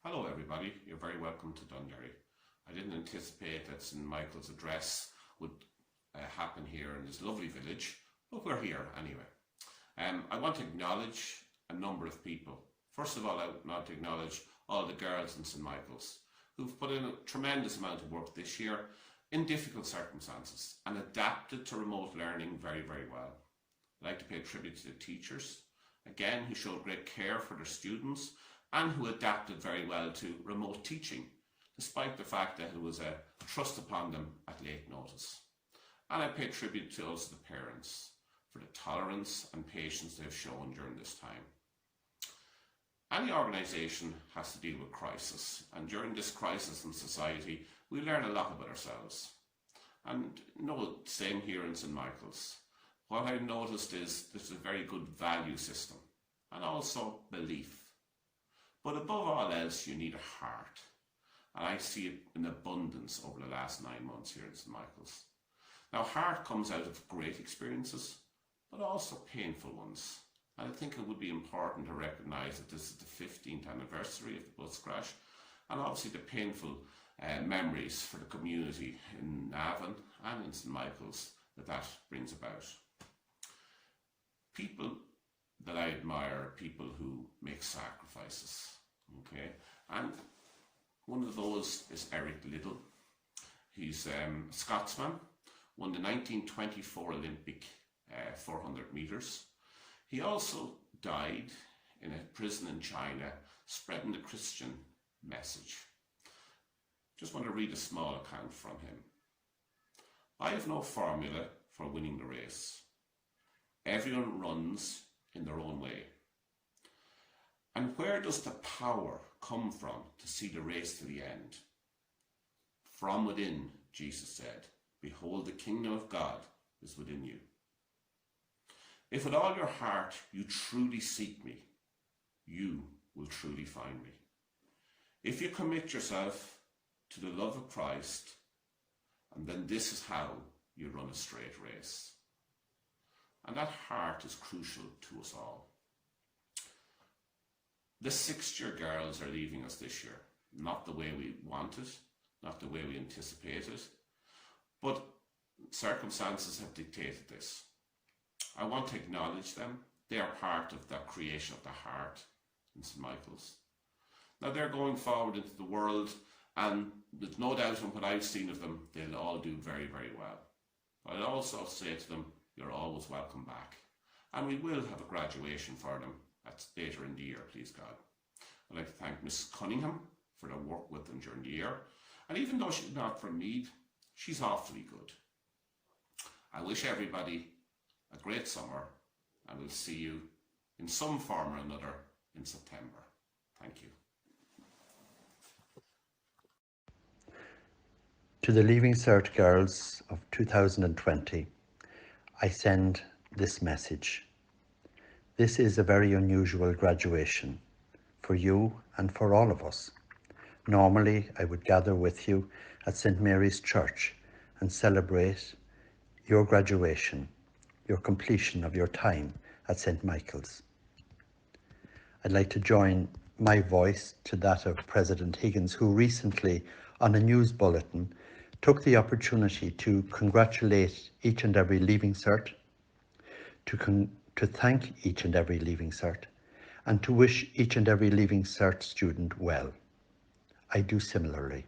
Hello everybody, you're very welcome to Dunderry. I didn't anticipate that St Michael's address would happen here in this lovely village, but we're here anyway. I want to acknowledge a number of people. First of all, I want to acknowledge all the girls in St Michael's who've put in a tremendous amount of work this year in difficult circumstances and adapted to remote learning very, very well. I'd like to pay tribute to the teachers, again, who showed great care for their students and who adapted very well to remote teaching, despite the fact that it was a thrust upon them at late notice. And I pay tribute to also the parents for the tolerance and patience they've shown during this time. Any organisation has to deal with crisis, and during this crisis in society, we learn a lot about ourselves. And same here in St Michael's. What I've noticed is there's a very good value system and also belief. But above all else, you need a heart. And I see it in abundance over the last 9 months here in St Michael's. Now, heart comes out of great experiences, but also painful ones. And I think it would be important to recognise that this is the 15th anniversary of the bus crash, and obviously the painful memories for the community in Navan and in St Michael's that brings about. People that I admire are people who make sacrifices, okay? And one of those is Eric Liddell. He's a Scotsman, won the 1924 Olympic 400 metres. He also died in a prison in China, spreading the Christian message. Just want to read a small account from him. I have no formula for winning the race. Everyone runs in their own way. And where does the power come from to see the race to the end? From within, Jesus said, behold, the kingdom of God is within you. If with all your heart you truly seek me, you will truly find me. If you commit yourself to the love of Christ, and then this is how you run a straight race. And that heart is crucial to us all. The 6th-year girls are leaving us this year. Not the way we wanted, not the way we anticipated, but circumstances have dictated this. I want to acknowledge them. They are part of that creation of the heart in St Michael's. Now they're going forward into the world, and with no doubt in what I've seen of them, they'll all do very, very well. But I'd also say to them, you're always welcome back. And we will have a graduation for them later in the year, please God. I'd like to thank Miss Cunningham for their work with them during the year. And even though she's not from Meath, she's awfully good. I wish everybody a great summer, and we'll see you in some form or another in September. Thank you. To the Leaving Cert girls of 2020, I send this message. This is a very unusual graduation for you and for all of us. Normally, I would gather with you at St Mary's Church and celebrate your graduation, your completion of your time at St Michael's. I'd like to join my voice to that of President Higgins, who recently, on a news bulletin, took the opportunity to congratulate each and every Leaving Cert, to thank each and every Leaving Cert, and to wish each and every Leaving Cert student well. I do similarly.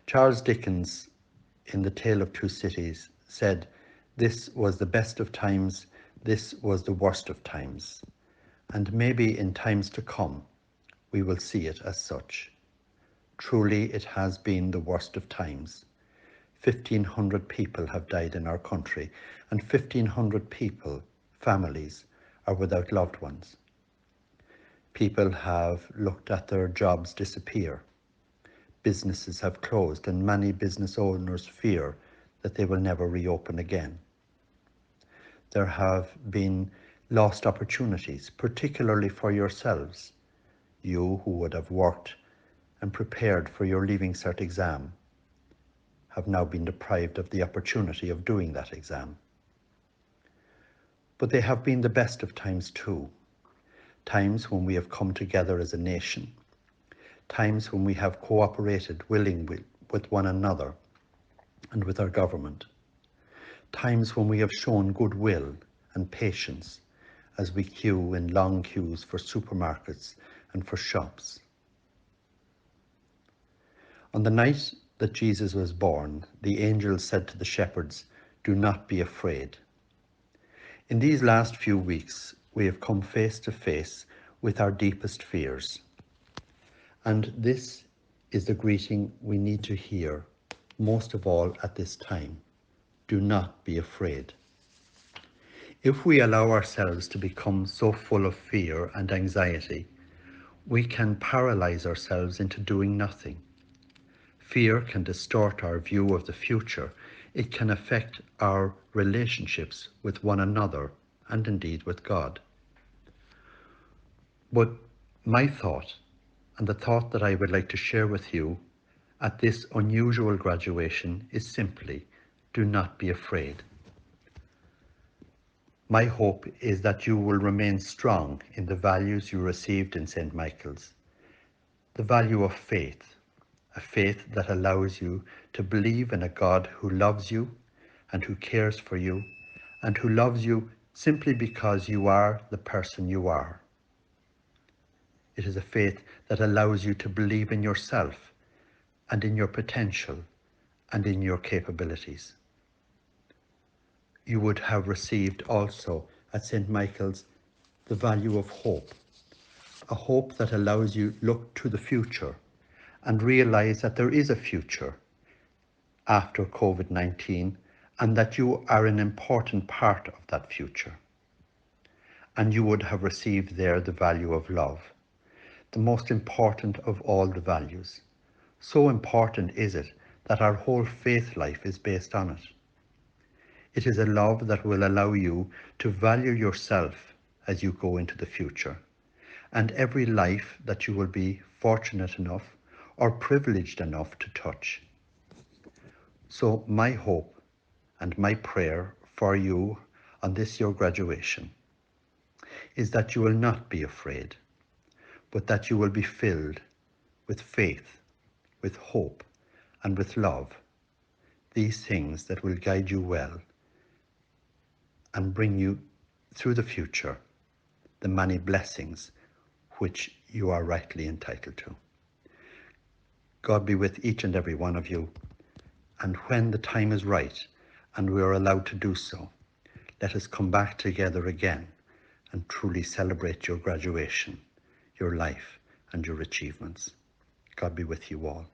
Charles Dickens, in The Tale of Two Cities, said, "This was the best of times, this was the worst of times." And maybe in times to come, we will see it as such. Truly, it has been the worst of times. 1,500 people have died in our country, and 1,500 people, families, are without loved ones. People have looked at their jobs disappear. Businesses have closed, and many business owners fear that they will never reopen again. There have been lost opportunities, particularly for yourselves, you who would have worked and prepared for your Leaving Cert exam, have now been deprived of the opportunity of doing that exam. But they have been the best of times too, times when we have come together as a nation, times when we have cooperated willingly with one another and with our government, times when we have shown goodwill and patience as we queue in long queues for supermarkets and for shops. On the night that Jesus was born, the angels said to the shepherds, "Do not be afraid." In these last few weeks, we have come face to face with our deepest fears. And this is the greeting we need to hear most of all at this time. Do not be afraid. If we allow ourselves to become so full of fear and anxiety, we can paralyze ourselves into doing nothing. Fear can distort our view of the future. It can affect our relationships with one another and indeed with God. But my thought, and the thought that I would like to share with you at this unusual graduation, is simply, do not be afraid. My hope is that you will remain strong in the values you received in St. Michael's. The value of faith, a faith that allows you to believe in a God who loves you and who cares for you and who loves you simply because you are the person you are. It is a faith that allows you to believe in yourself and in your potential and in your capabilities. You would have received also at St. Michael's the value of hope, a hope that allows you to look to the future and realize that there is a future after COVID-19 and that you are an important part of that future. And you would have received there the value of love, the most important of all the values. So important is it that our whole faith life is based on it. It is a love that will allow you to value yourself as you go into the future, and every life that you will be fortunate enough or privileged enough to touch. So my hope and my prayer for you on this your graduation is that you will not be afraid, but that you will be filled with faith, with hope, and with love, these things that will guide you well and bring you through the future the many blessings which you are rightly entitled to. God be with each and every one of you, and when the time is right and we are allowed to do so, let us come back together again and truly celebrate your graduation, your life, and your achievements. God be with you all.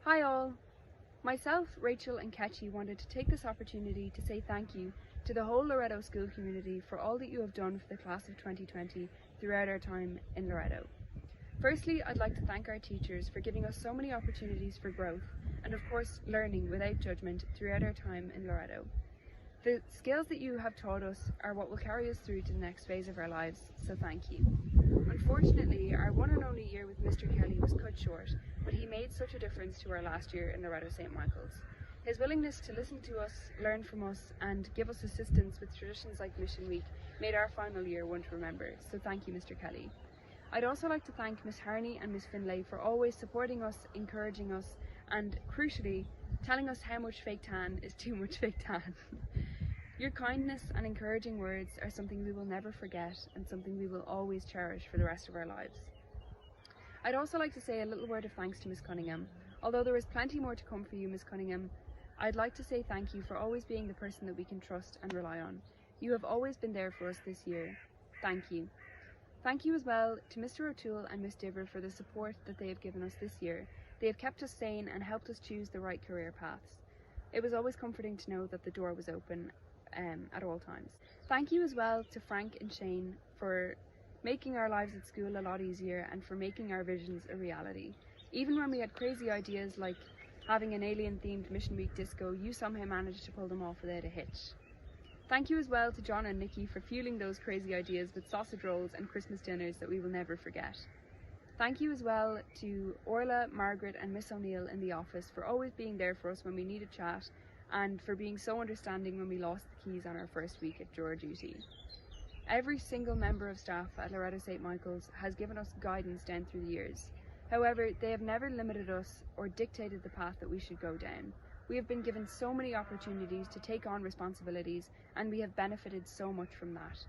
Hi all! Myself, Rachel and Ketchy wanted to take this opportunity to say thank you to the whole Loreto school community for all that you have done for the class of 2020 throughout our time in Loreto. Firstly, I'd like to thank our teachers for giving us so many opportunities for growth and of course learning without judgment throughout our time in Loreto. The skills that you have taught us are what will carry us through to the next phase of our lives, so thank you. Unfortunately, our one and only year with Mr. Kelly was cut short, but he made such a difference to our last year in Loreto St. Michael's. His willingness to listen to us, learn from us, and give us assistance with traditions like Mission Week made our final year one to remember, so thank you, Mr. Kelly. I'd also like to thank Miss Harney and Miss Finlay for always supporting us, encouraging us, and crucially, telling us how much fake tan is too much fake tan. Your kindness and encouraging words are something we will never forget and something we will always cherish for the rest of our lives. I'd also like to say a little word of thanks to Miss Cunningham. Although there is plenty more to come for you, Miss Cunningham, I'd like to say thank you for always being the person that we can trust and rely on. You have always been there for us this year. Thank you. Thank you as well to Mr. O'Toole and Miss Diver for the support that they have given us this year. They have kept us sane and helped us choose the right career paths. It was always comforting to know that the door was open at all times. Thank you as well to Frank and Shane for making our lives at school a lot easier and for making our visions a reality. Even when we had crazy ideas like having an alien themed Mission Week disco, you somehow managed to pull them off without a hitch. Thank you as well to John and Nikki for fueling those crazy ideas with sausage rolls and Christmas dinners that we will never forget. Thank you as well to Orla, Margaret and Miss O'Neill in the office for always being there for us when we needed chat and for being so understanding when we lost the keys on our first week at juror duty. Every single member of staff at Loreto St. Michael's has given us guidance down through the years. However, they have never limited us or dictated the path that we should go down. We have been given so many opportunities to take on responsibilities and we have benefited so much from that.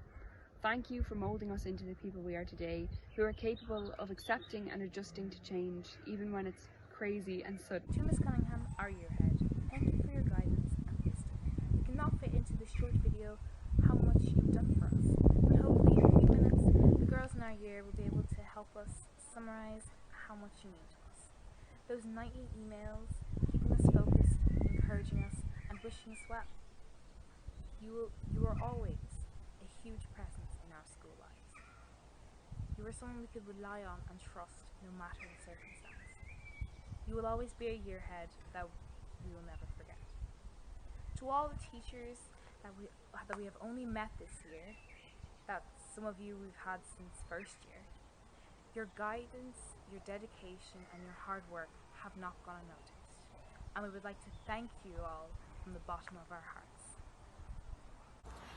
Thank you for moulding us into the people we are today, who are capable of accepting and adjusting to change, even when it's crazy and sudden. To Miss Cunningham, our year head, thank you for your guidance and wisdom. We cannot fit into this short video how much you've done for us, but hopefully in a few minutes, the girls in our year will be able to help us summarize how much you mean to us. Those nightly emails, keeping us focused, encouraging us, and wishing us well. You are always a huge presence in our school lives. You are someone we could rely on and trust no matter the circumstance. You will always be a yearhead that we will never forget. To all the teachers that we have only met this year, that some of you we've had since first year, your guidance, your dedication and your hard work have not gone unnoticed, and we would like to thank you all from the bottom of our hearts.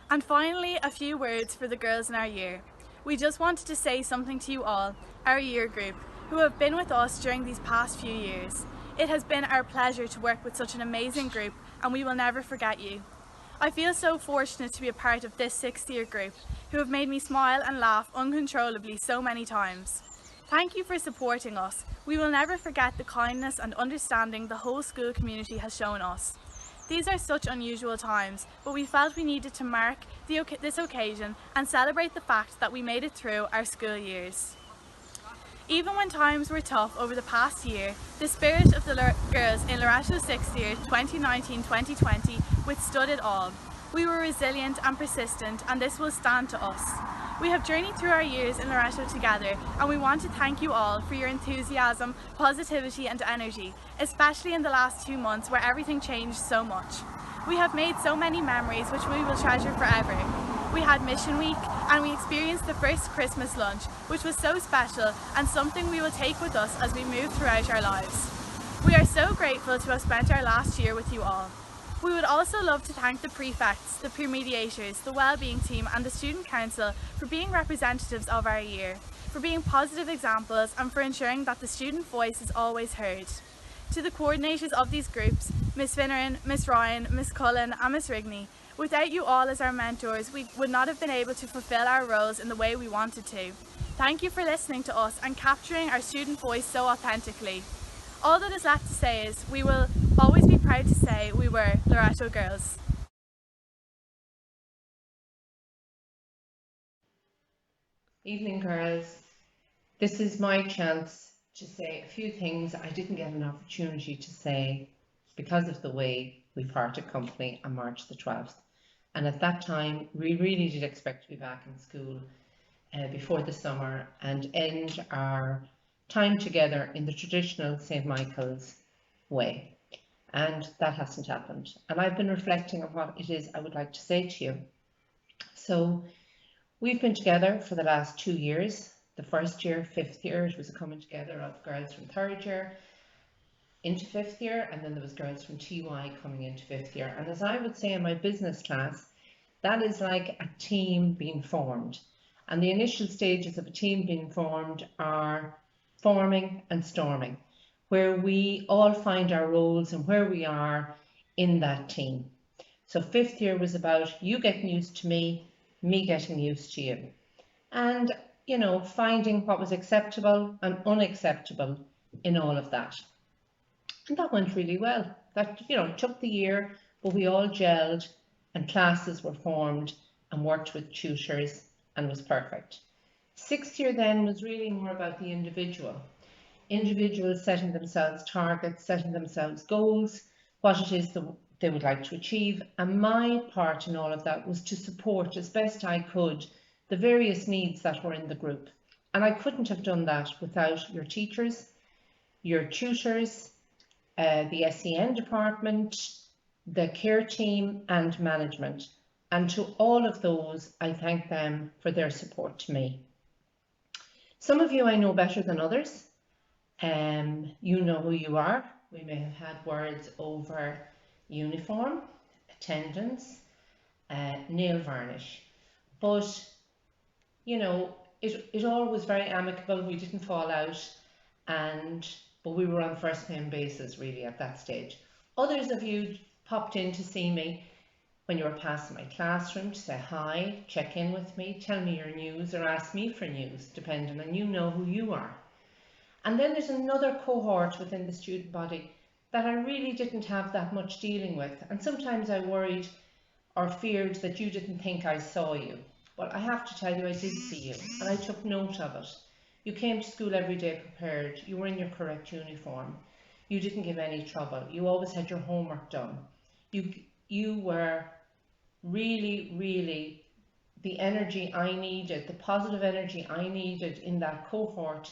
And finally, a few words for the girls in our year. We just wanted to say something to you all, our year group, who have been with us during these past few years. It has been our pleasure to work with such an amazing group and we will never forget you. I feel so fortunate to be a part of this 6th year group, who have made me smile and laugh uncontrollably so many times. Thank you for supporting us. We will never forget the kindness and understanding the whole school community has shown us. These are such unusual times, but we felt we needed to mark this occasion and celebrate the fact that we made it through our school years. Even when times were tough over the past year, the spirit of the girls in Loreto 6th year 2019-2020 withstood it all. We were resilient and persistent, and this will stand to us. We have journeyed through our years in Loreto together, and we want to thank you all for your enthusiasm, positivity and energy, especially in the last 2 months where everything changed so much. We have made so many memories which we will treasure forever. We had Mission Week and we experienced the first Christmas lunch, which was so special and something we will take with us as we move throughout our lives. We are so grateful to have spent our last year with you all. We would also love to thank the prefects, the pre-mediators, the wellbeing team and the student council for being representatives of our year, for being positive examples and for ensuring that the student voice is always heard. To the coordinators of these groups, Miss Finneran, Miss Ryan, Miss Cullen and Miss Rigney, Without you all as our mentors, we would not have been able to fulfill our roles in the way we wanted to. Thank you for listening to us and capturing our student voice so authentically. All that is left to say is we will always be proud to say we were Loreto girls. Evening, girls. This is my chance to say a few things I didn't get an opportunity to say because of the way we parted company on March the 12th. And at that time, we really did expect to be back in school before the summer and end our time together in the traditional St. Michael's way. And that hasn't happened. And I've been reflecting on what it is I would like to say to you. So we've been together for the last 2 years. The first year, fifth year, it was a coming together of girls from third year into fifth year, and then there was girls from TY coming into fifth year. And as I would say in my business class, that is like a team being formed. And the initial stages of a team being formed are forming and storming, where we all find our roles and where we are in that team. So fifth year was about you getting used to me getting used to you. And, you know, finding what was acceptable and unacceptable in all of that. And that went really well. That, you know, took the year, but we all gelled and classes were formed and worked with tutors and was perfect. Sixth year then was really more about the individual. Individuals setting themselves targets, setting themselves goals, what it is that they would like to achieve. And my part in all of that was to support as best I could the various needs that were in the group. And I couldn't have done that without your teachers, your tutors, the SEN department, the care team and management. And to all of those, I thank them for their support to me. Some of you I know better than others. You know who you are. We may have had words over uniform, attendance, nail varnish. But, you know, it all was very amicable. We didn't fall out, but we were on first name basis really at that stage. Others of you popped in to see me when you were passing my classroom to say hi, check in with me, tell me your news or ask me for news, depending on you know who you are. And then there's another cohort within the student body that I really didn't have that much dealing with. And sometimes I worried or feared that you didn't think I saw you. But I have to tell you, I did see you and I took note of it. You came to school every day prepared. You were in your correct uniform. You didn't give any trouble. You always had your homework done. You were really, really the energy I needed, the positive energy I needed in that cohort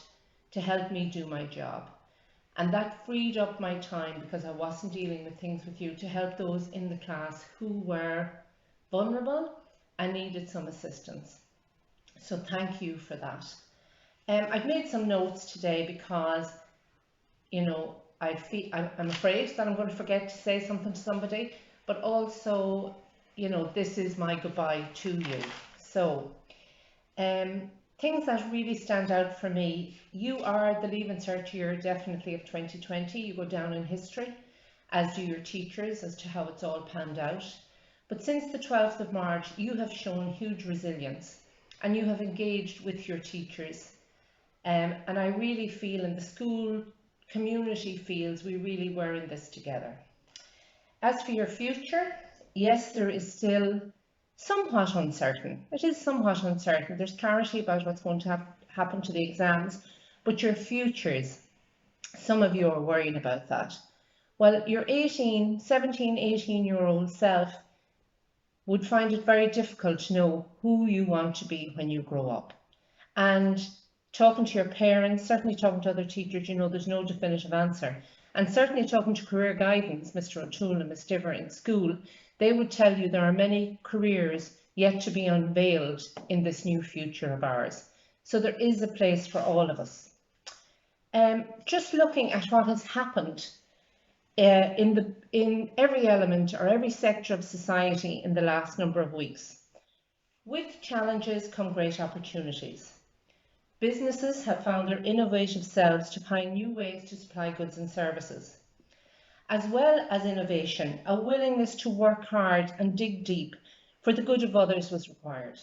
to help me do my job. And that freed up my time because I wasn't dealing with things with you to help those in the class who were vulnerable and needed some assistance. So thank you for that. I've made some notes today because, you know, I'm afraid that I'm going to forget to say something to somebody, but also, you know, this is my goodbye to you. So, things that really stand out for me, you are the Leaving Cert year definitely of 2020. You go down in history, as do your teachers, as to how it's all panned out. But since the 12th of March, you have shown huge resilience and you have engaged with your teachers. And I really feel, and the school community feels, we really were in this together. As for your future, yes, there is still somewhat uncertain. It is somewhat uncertain. There's clarity about what's going to happen to the exams, but your futures, some of you are worried about that. Well, your 17, 18-year-old self would find it very difficult to know who you want to be when you grow up. And talking to your parents, certainly talking to other teachers, you know, there's no definitive answer. And certainly talking to career guidance, Mr. O'Toole and Ms. Diver in school, they would tell you there are many careers yet to be unveiled in this new future of ours. So there is a place for all of us. Just looking at what has happened in every element or every sector of society in the last number of weeks. With challenges come great opportunities. Businesses have found their innovative selves to find new ways to supply goods and services. as well as innovation, a willingness to work hard and dig deep for the good of others was required.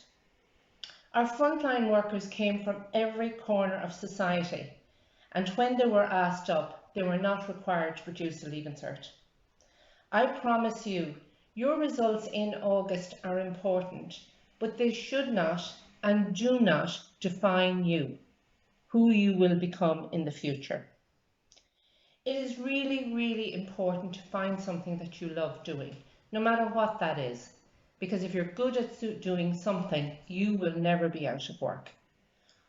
Our frontline workers came from every corner of society, and when they were asked up, they were not required to produce a Leaving Cert. I promise you, your results in August are important, but they should not and do not define you, who you will become in the future. It is really, really important to find something that you love doing, no matter what that is, because if you're good at doing something, you will never be out of work.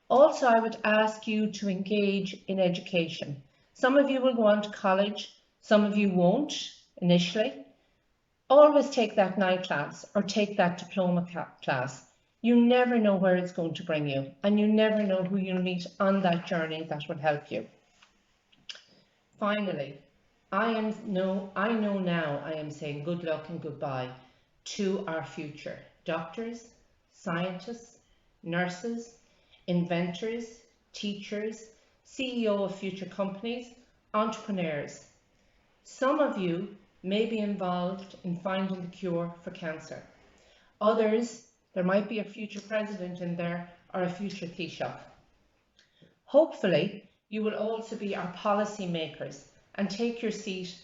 Also, I would ask you to engage in education. Some of you will go on to college, some of you won't initially. Always take that night class or take that diploma class. You never know where it's going to bring you, and you never know who you'll meet on that journey that will help you. Finally, I know now I am saying good luck and goodbye to our future doctors, scientists, nurses, inventors, teachers, CEO of future companies, entrepreneurs. Some of you may be involved in finding the cure for cancer. Others, there might be a future president in there or a future Taoiseach. Hopefully, you will also be our policy makers and take your seat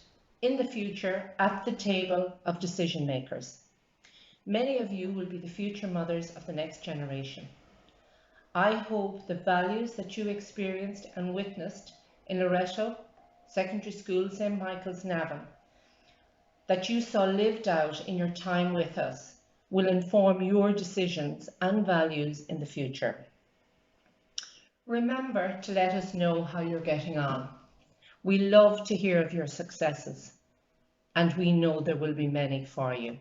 in the future at the table of decision makers. Many of you will be the future mothers of the next generation. I hope the values that you experienced and witnessed in Loreto Secondary School, St. Michael's, Navan, that you saw lived out in your time with us, will inform your decisions and values in the future. Remember to let us know how you're getting on. We love to hear of your successes, and we know there will be many for you.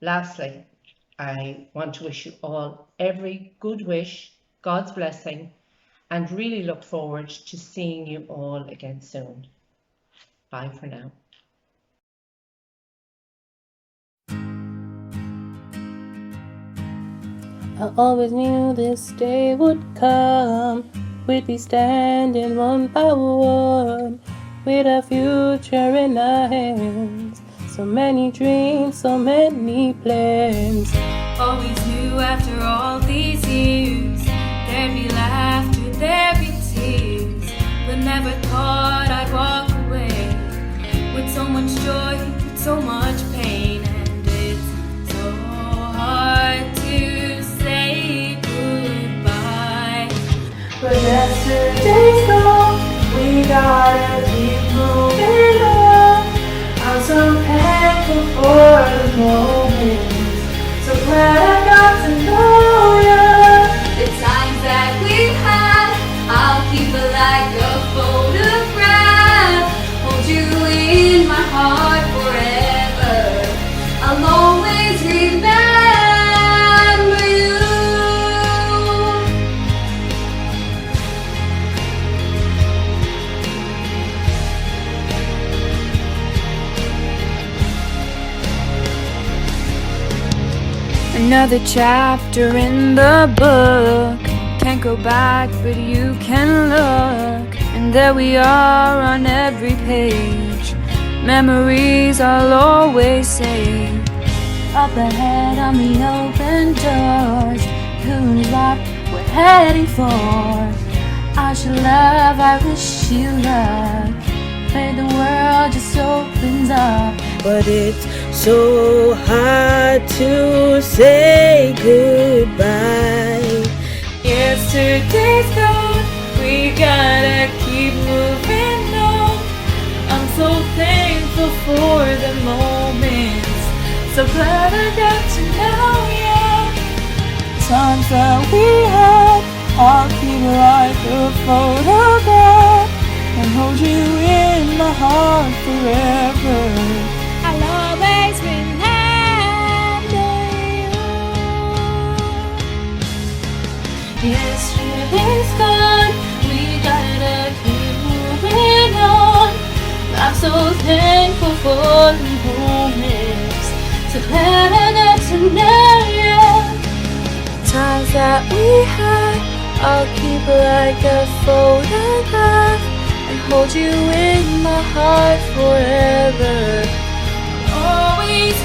Lastly, I want to wish you all every good wish, God's blessing, and really look forward to seeing you all again soon. Bye for now. I always knew this day would come. We'd be standing one by one, with our future in our hands. So many dreams, so many plans. Always knew after all these years, there'd be laughter, there'd be tears, but never thought I'd walk away with so much joy, with so much pain. And it's so hard to say goodbye. But yesterday's gone, we gotta keep moving on. I'm so thankful for the moments, so glad I got to know ya. The times that we had, I'll keep it like a photograph. Hold you in my heart forever. I'll always remember you. Another chapter in the book. Can't go back, but you can look. And there we are on every page. Memories I'll always save. Up ahead on the open doors, who's what we're heading for. I should love, I wish you luck, where the world just opens up. But it's so hard to say goodbye. Yesterday's gone, we gotta keep moving on. I'm so thankful for the moments, so glad I got to know ya. Times that we had, I'll keep like a photograph and hold you in my heart forever. I'll always remember you. Yesterday's gone, we gotta keep moving on. I'm so thankful for the moments, so glad I got to know you. Times that we had, I'll keep like a photograph and hold you in my heart forever. Always